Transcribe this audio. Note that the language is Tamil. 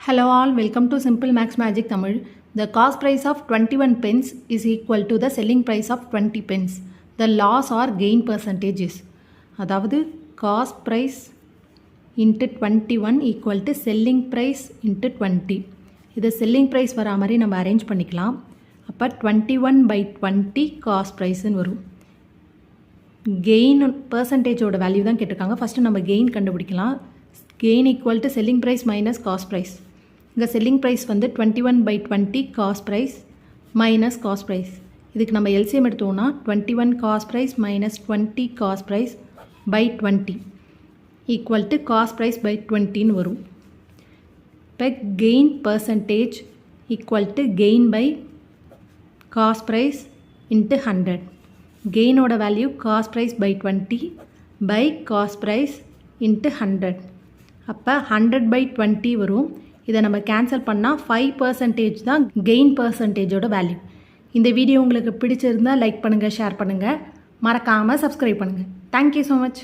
Hello all, welcome to Simple Max Magic Tamil. The cost price of 21 pence is equal to the selling price of 20 pence. The loss or gain percentage is அதாவது cost price into 21 equal to selling price into 20. இது selling price வரா மாதிரி நம்ம அரேஞ்ச் பண்ணிக்கலாம். அப்போ 21/20 cost priceன்னு வரும். கெயின் பர்சன்டேஜோட வேல்யூ தான் கேட்டிருக்காங்க. ஃபஸ்ட்டு நம்ம கெயின் கண்டுபிடிக்கலாம். Gain equal to selling price minus cost price. இங்கே செல்லிங் ப்ரைஸ் வந்து 21/20 cost price minus cost price. இதுக்கு நம்ம எல்சிஎம் எடுத்தோம்னா 21 cost price minus 20 cost price by 20 equal to cost price by 20ன்னு வரும். இப்போ gain percentage equal to gain by cost price into 100. கெயினோட value cost price by 20 by cost price into 100. அப்போ 100/20 வரும். இதை நம்ம கேன்சல் பண்ணால் 5% தான் கெயின் பர்சன்டேஜோட வேல்யூ. இந்த வீடியோ உங்களுக்கு பிடிச்சிருந்தால் லைக் பண்ணுங்கள், ஷேர் பண்ணுங்கள், மறக்காமல் சப்ஸ்கிரைப் பண்ணுங்கள். Thank you so much.